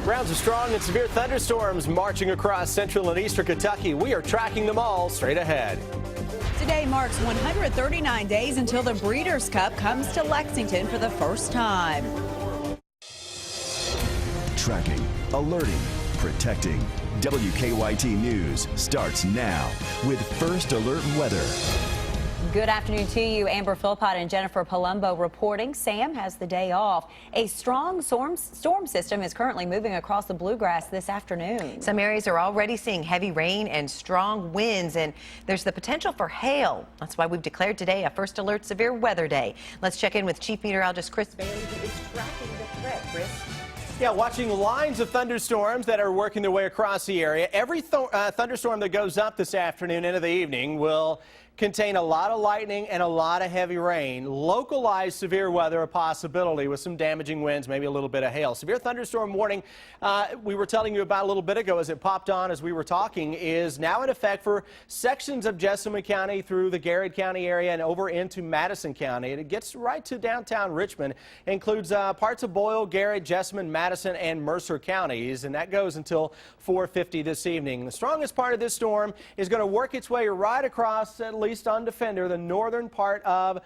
Grounds of strong and severe thunderstorms marching across central and eastern Kentucky. We are tracking them all straight ahead. Today marks 139 days until the Breeders' Cup comes to Lexington for the first time. Tracking, alerting, protecting. WKYT News starts now with First Alert Weather. Good afternoon to you. Amber Philpott and Jennifer Palumbo reporting. Sam has the day off. A strong storm system is currently moving across the bluegrass this afternoon. Some areas are already seeing heavy rain and strong winds, and there's the potential for hail. That's why we've declared today a First Alert Severe Weather Day. Let's check in with Chief Meteorologist Chris Bailey, who is tracking the threat. Chris? Yeah, watching lines of thunderstorms that are working their way across the area. Every thunderstorm that goes up this afternoon into the evening will contain a lot of lightning and a lot of heavy rain. Localized severe weather a possibility with some damaging winds, maybe a little bit of hail. Severe thunderstorm warning we were telling you about a little bit ago as it popped on as we were talking is now in effect for sections of Jessamine County through the Garrett County area and over into Madison County. And it gets right to downtown Richmond. It includes parts of Boyle, Garrett, Jessamine, Madison, and Mercer counties. And that goes until 4:50 this evening. The strongest part of this storm is going to work its way right across, at least on Defender, the northern part of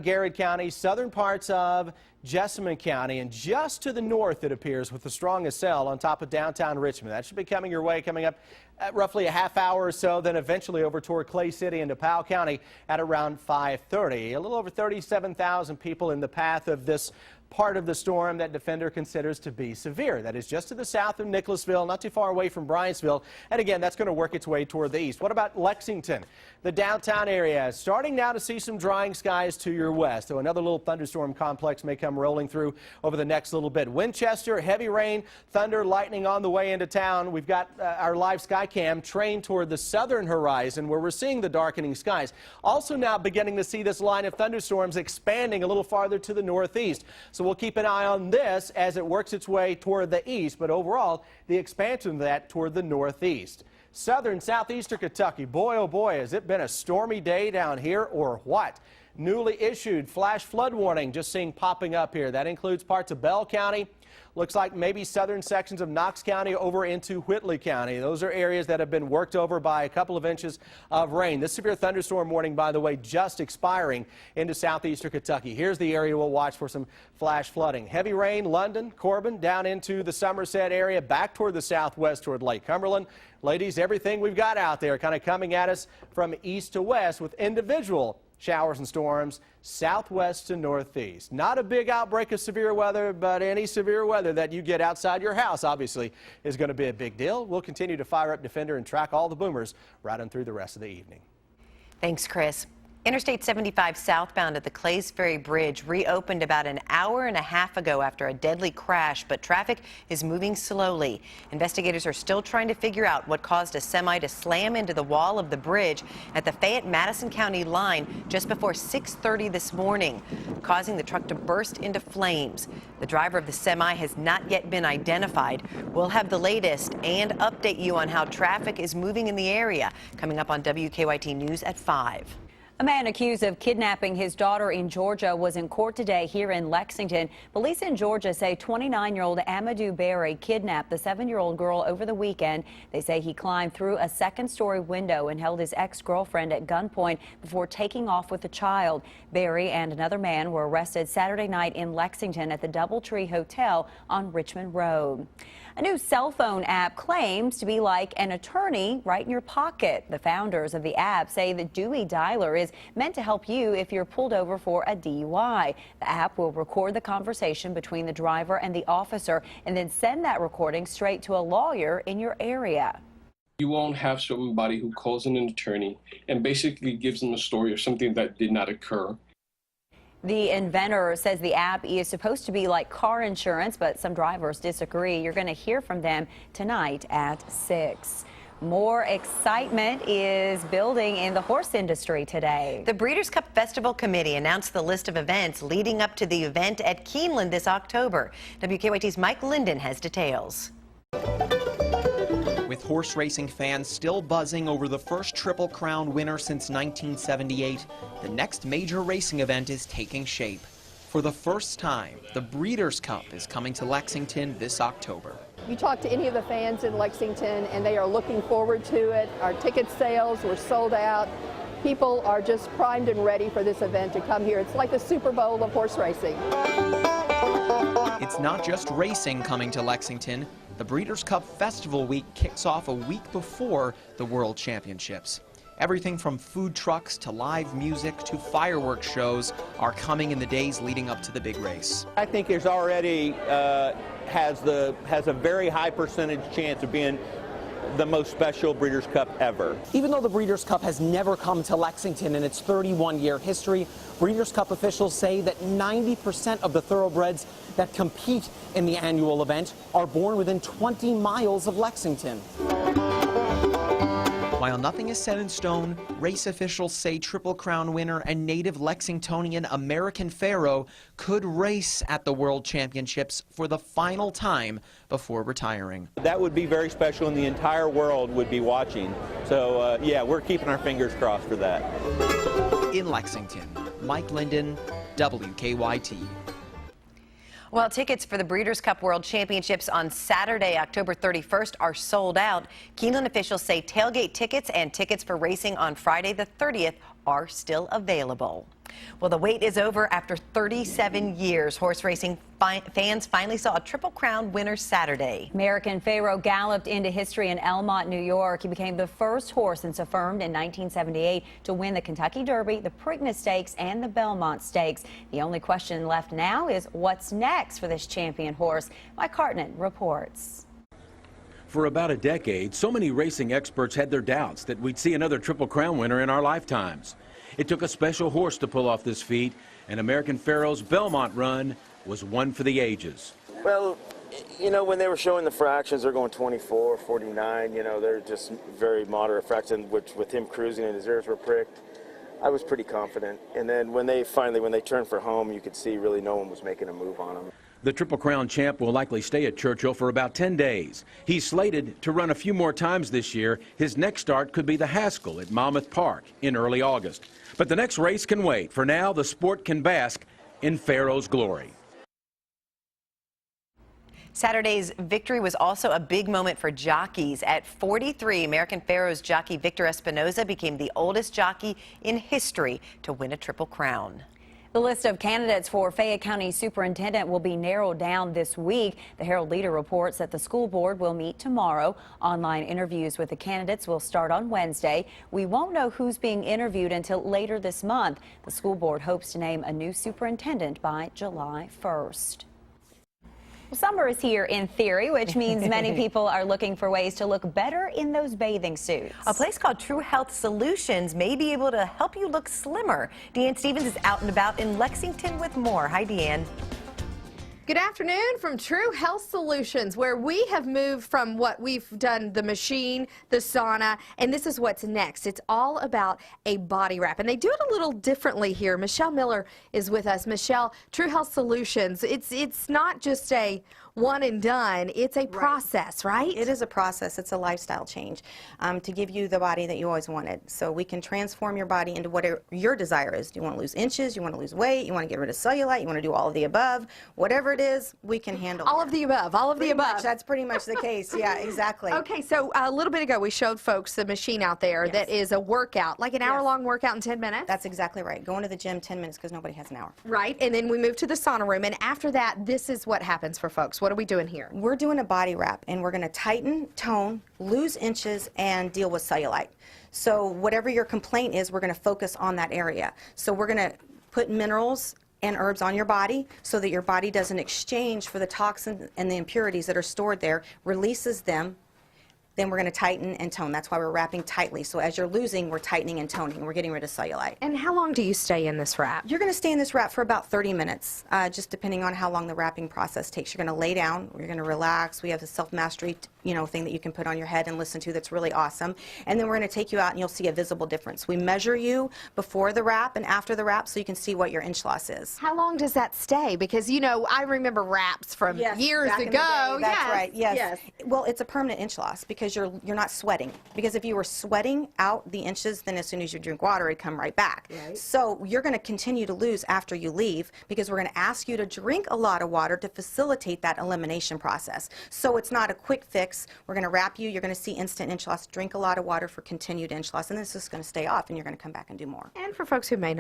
Garrett County, southern parts of Jessamine County, and just to the north, it appears, with the strongest cell on top of downtown Richmond. That should be coming your way, coming up at roughly a half hour or so, then eventually over toward Clay City into Powell County at around 5:30. A little over 37,000 people in the path of this part of the storm that Defender considers to be severe. That is just to the south of Nicholasville, not too far away from Bryant'sville. And again, that's going to work its way toward the east. What about Lexington? The downtown area is starting now to see some drying skies to your west. So another little thunderstorm complex may come rolling through over the next little bit. Winchester, heavy rain, thunder, lightning on the way into town. We've got our live sky cam trained toward the southern horizon where we're seeing the darkening skies. Also now beginning to see this line of thunderstorms expanding a little farther to the northeast. So we'll keep an eye on this as it works its way toward the east, but overall, the expansion of that toward the northeast. Southern southeastern Kentucky, boy, oh boy, has it been a stormy day down here or what? Newly issued flash flood warning just seeing popping up here. That includes parts of Bell County. Looks like maybe southern sections of Knox County over into Whitley County. Those are areas that have been worked over by a couple of inches of rain. This severe thunderstorm warning, by the way, just expiring into southeastern Kentucky. Here's the area we'll watch for some flash flooding. Heavy rain, London, Corbin, down into the Somerset area, back toward the southwest toward Lake Cumberland. Ladies, everything we've got out there kind of coming at us from east to west with individual showers and storms southwest to northeast. Not a big outbreak of severe weather, but any severe weather that you get outside your house obviously is going to be a big deal. We'll continue to fire up Defender and track all the boomers right on through the rest of the evening. Thanks, Chris. Interstate 75 southbound at the Clays Ferry Bridge reopened about an hour and a half ago after a deadly crash, but traffic is moving slowly. Investigators are still trying to figure out what caused a semi to slam into the wall of the bridge at the Fayette-Madison County line just before 6:30 this morning, causing the truck to burst into flames. The driver of the semi has not yet been identified. We'll have the latest and update you on how traffic is moving in the area coming up on WKYT News at 5. A man accused of kidnapping his daughter in Georgia was in court today here in Lexington. Police in Georgia say 29-year-old Amadou Berry kidnapped the 7-year-old girl over the weekend. They say he climbed through a second-story window and held his ex-girlfriend at gunpoint before taking off with the child. Berry and another man were arrested Saturday night in Lexington at the DoubleTree Hotel on Richmond Road. A new cell phone app claims to be like an attorney right in your pocket. The founders of the app say the Dewey Dialer is meant to help you if you're pulled over for a DUI. The app will record the conversation between the driver and the officer and then send that recording straight to a lawyer in your area. You won't have somebody who calls in an attorney and basically gives them a story of something that did not occur. The inventor says the app is supposed to be like car insurance, but some drivers disagree. You're going to hear from them tonight at 6. More excitement is building in the horse industry today. The Breeders' Cup Festival Committee announced the list of events leading up to the event at Keeneland this October. WKYT's Mike Linden has details. With horse racing fans still buzzing over the first Triple Crown winner since 1978, the next major racing event is taking shape. For the first time, the Breeders' Cup is coming to Lexington this October. You talk to any of the fans in Lexington and they are looking forward to it. Our ticket sales were sold out. People are just primed and ready for this event to come here. It's like the Super Bowl of horse racing. It's not just racing coming to Lexington. The Breeders' Cup Festival Week kicks off a week before the World Championships. Everything from food trucks to live music to fireworks shows are coming in the days leading up to the big race. I think there's already has a very high percentage chance of being the most special Breeders' Cup ever. Even though the Breeders' Cup has never come to Lexington in its 31-year history, Breeders' Cup officials say that 90% of the thoroughbreds that compete in the annual event are born within 20 miles of Lexington. While nothing is set in stone, race officials say Triple Crown winner and native Lexingtonian American Pharoah could race at the World Championships for the final time before retiring. That would be very special and the entire world would be watching. So yeah, we're keeping our fingers crossed for that. In Lexington, Mike Linden, WKYT. Well, tickets for the Breeders' Cup World Championships on Saturday, October 31st are sold out. Keeneland officials say tailgate tickets and tickets for racing on Friday the 30th are still available. Well, the wait is over after 37 years. Horse racing fans finally saw a Triple Crown winner Saturday. American Pharoah galloped into history in Elmont, New York. He became the first horse since affirmed in 1978 to win the Kentucky Derby, the Preakness Stakes, and the Belmont Stakes. The only question left now is what's next for this champion horse. Mike Hartnett reports. For about a decade, so many racing experts had their doubts that we'd see another Triple Crown winner in our lifetimes. It took a special horse to pull off this feat, and American Pharoah's Belmont run was one for the ages. Well, you know, when they were showing the fractions, they're going 24, 49, you know, they're just very moderate fractions, which with him cruising and his ears were pricked, I was pretty confident. And then when they turned for home, you could see really no one was making a move on him. The Triple Crown champ will likely stay at Churchill for about 10 days. He's slated to run a few more times this year. His next start could be the Haskell at Monmouth Park in early August. But the next race can wait. For now, the sport can bask in Pharoah's glory. Saturday's victory was also a big moment for jockeys. At 43, American Pharoah's jockey Victor Espinoza became the oldest jockey in history to win a Triple Crown. The list of candidates for Fayette County Superintendent will be narrowed down this week. The Herald-Leader reports that the school board will meet tomorrow. Online interviews with the candidates will start on Wednesday. We won't know who's being interviewed until later this month. The school board hopes to name a new superintendent by July 1st. Well, summer is here in theory, which means many people are looking for ways to look better in those bathing suits. A place called True Health Solutions may be able to help you look slimmer. Deanne Stevens is out and about in Lexington with more. Hi, Deanne. Good afternoon from True Health Solutions, where we have moved from what we've done, the machine, the sauna, and this is what's next. It's all about a body wrap, and they do it a little differently here. Michelle Miller is with us. Michelle, True Health Solutions, it's not just a one and done, it's a process, right? It is a process. It's a lifestyle change to give you the body that you always wanted. So we can transform your body into whatever your desire is. Do you want to lose inches? You want to lose weight? You want to get rid of cellulite? You want to do all of the above? Whatever it is, we can handle all of the above. All of the above. That's pretty much the case. Yeah, exactly. Okay, so a little bit ago we showed folks the machine out there that is a workout, like an hour-long workout in 10 minutes. That's exactly right. Going to the gym 10 minutes because nobody has an hour. Right, and then we move to the sauna room, and after that, this is what happens for folks. What are we doing here? We're doing a body wrap, and we're going to tighten, tone, lose inches, and deal with cellulite. So whatever your complaint is, we're going to focus on that area. So we're going to put minerals and herbs on your body so that your body doesn't exchange for the toxins and the impurities that are stored there, releases them. Then we're going to tighten and tone. That's why we're wrapping tightly. So as you're losing, we're tightening and toning. We're getting rid of cellulite. And how long do you stay in this wrap? You're going to stay in this wrap for about 30 minutes, just depending on how long the wrapping process takes. You're going to lay down. You're going to relax. We have a self-mastery, thing that you can put on your head and listen to that's really awesome. And then we're going to take you out, and you'll see a visible difference. We measure you before the wrap and after the wrap so you can see what your inch loss is. How long does that stay? Because, I remember wraps from years ago. That's right. Yes. Well, it's a permanent inch loss because because you're not sweating. Because if you were sweating out the inches, then as soon as you drink water, it'd come right back. Right. So you're going to continue to lose after you leave because we're going to ask you to drink a lot of water to facilitate that elimination process. So it's not a quick fix. We're going to wrap you. You're going to see instant inch loss. Drink a lot of water for continued inch loss, and this is going to stay off, and you're going to come back and do more. And for folks who may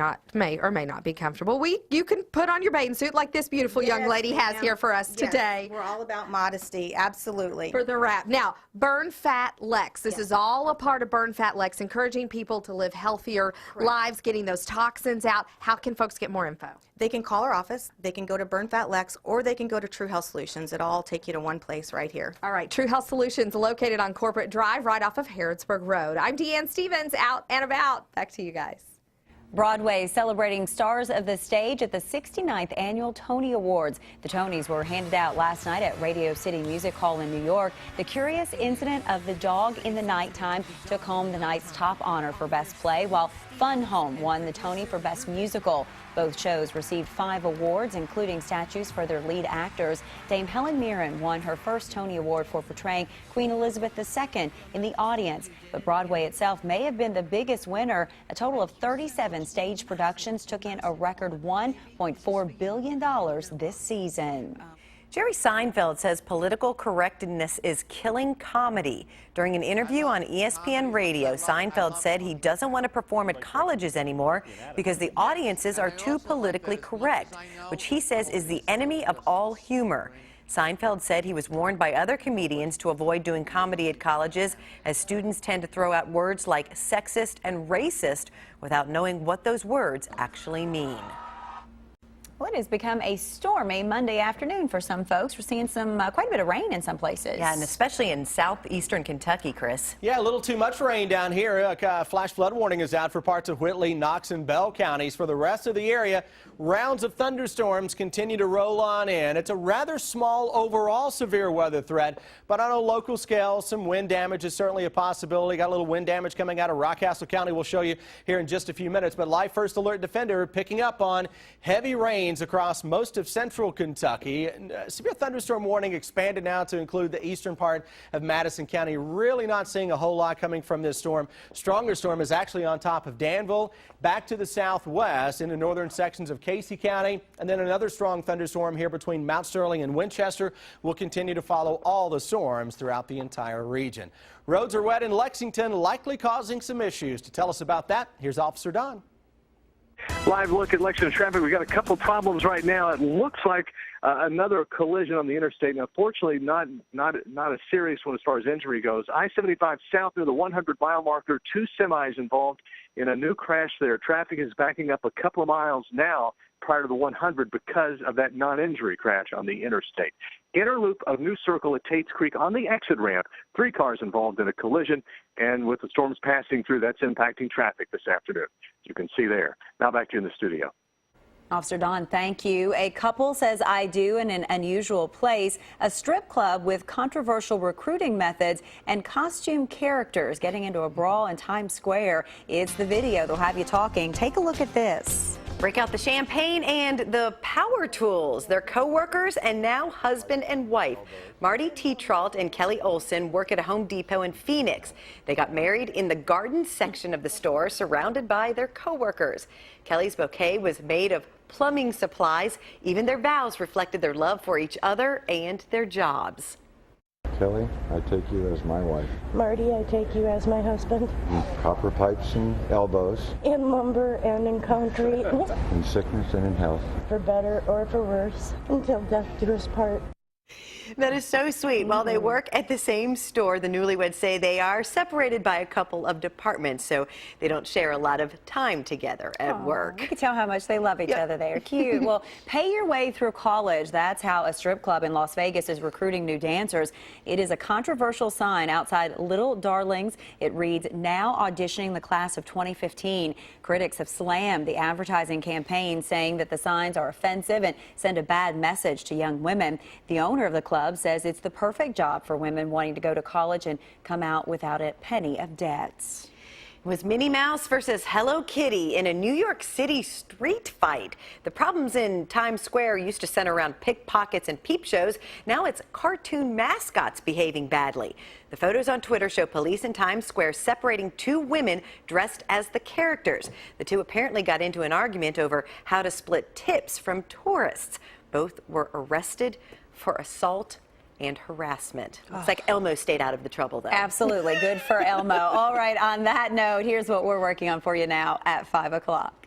or may not be comfortable, you can put on your bathing suit like this beautiful young lady has here for us today. We're all about modesty, absolutely. For the wrap. Now, Burn Fat Lex. This is all a part of Burn Fat Lex, encouraging people to live healthier lives, getting those toxins out. How can folks get more info? They can call our office, they can go to Burn Fat Lex, or they can go to True Health Solutions. It'll all take you to one place right here. All right, True Health Solutions located on Corporate Drive right off of Harrodsburg Road. I'm Deanne Stevens, out and about. Back to you guys. Broadway celebrating stars of the stage at the 69th Annual Tony Awards. The Tonys were handed out last night at Radio City Music Hall in New York. The curious incident of the dog in the nighttime took home the night's top honor for Best Play, while Fun Home won the Tony for Best Musical. Both shows received 5 awards, including statues for their lead actors. Dame Helen Mirren won her first Tony Award for portraying Queen Elizabeth II in The Audience. But Broadway itself may have been the biggest winner. A total of 37 stage productions took in a record $1.4 billion this season. Jerry Seinfeld says political correctness is killing comedy. During an interview on ESPN Radio, Seinfeld said he doesn't want to perform at colleges anymore because the audiences are too politically correct, which he says is the enemy of all humor. Seinfeld said he was warned by other comedians to avoid doing comedy at colleges, as students tend to throw out words like sexist and racist without knowing what those words actually mean. Well, it has become a stormy Monday afternoon for some folks. We're seeing quite a bit of rain in some places. Yeah, and especially in southeastern Kentucky, Chris. Yeah, a little too much rain down here. Flash flood warning is out for parts of Whitley, Knox, and Bell counties. For the rest of the area, rounds of thunderstorms continue to roll on in. It's a rather small overall severe weather threat, but on a local scale, some wind damage is certainly a possibility. Got a little wind damage coming out of Rockcastle County. We'll show you here in just a few minutes. But Live First Alert Defender picking up on heavy rain across most of central Kentucky. Severe thunderstorm warning expanded now to include the eastern part of Madison County. Really not seeing a whole lot coming from this storm. Stronger storm is actually on top of Danville, back to the southwest in the northern sections of Casey County, and then another strong thunderstorm here between Mount Sterling and Winchester will continue to follow all the storms throughout the entire region. Roads are wet in Lexington, likely causing some issues. To tell us about that, here's Officer Don. Live look at Lexington traffic. We've got a couple problems right now. It looks like another collision on the interstate. Now, fortunately, not a serious one as far as injury goes. I-75 south near the 100-mile marker, 2 semis involved in a new crash there. Traffic is backing up a couple of miles now prior to the 100 because of that non-injury crash on the interstate. Inner loop of New Circle at Tate's Creek on the exit ramp. 3 cars involved in a collision, and with the storms passing through, that's impacting traffic this afternoon. You can see there. Now back to you in the studio. Officer Don, thank you. A couple says I do in an unusual place. A strip club with controversial recruiting methods and costume characters getting into a brawl in Times Square. It's the video that'll have you talking. Take a look at this. Break out the champagne and the power tools. They're co-workers and now husband and wife. Marty Tetrault and Kelly Olson work at a Home Depot in Phoenix. They got married in the garden section of the store, surrounded by their co-workers. Kelly's bouquet was made of plumbing supplies. Even their vows reflected their love for each other and their jobs. Kelly, I take you as my wife. Marty, I take you as my husband. In copper pipes and elbows. In lumber and in concrete. In sickness and in health. For better or for worse, until death do us part. That is so sweet. While they work at the same store, the newlyweds say they are separated by a couple of departments, so they don't share a lot of time together at work. You can tell how much they love each other. They are cute. Well, pay your way through college. That's how a strip club in Las Vegas is recruiting new dancers. It is a controversial sign outside Little Darlings. It reads, now auditioning the class of 2015. Critics have slammed the advertising campaign, saying that the signs are offensive and send a bad message to young women. The owner of the club says it's the perfect job for women wanting to go to college and come out without a penny of debts. Was Minnie Mouse versus Hello Kitty in a New York City street fight. The problems in Times Square used to center around pickpockets and peep shows. Now it's cartoon mascots behaving badly. The photos on Twitter show police in Times Square separating two women dressed as the characters. The two apparently got into an argument over how to split tips from tourists. Both were arrested for assault and harassment. Looks like Elmo stayed out of the trouble, though. Absolutely. Good for Elmo. All right, on that note, here's what we're working on for you now at 5 o'clock.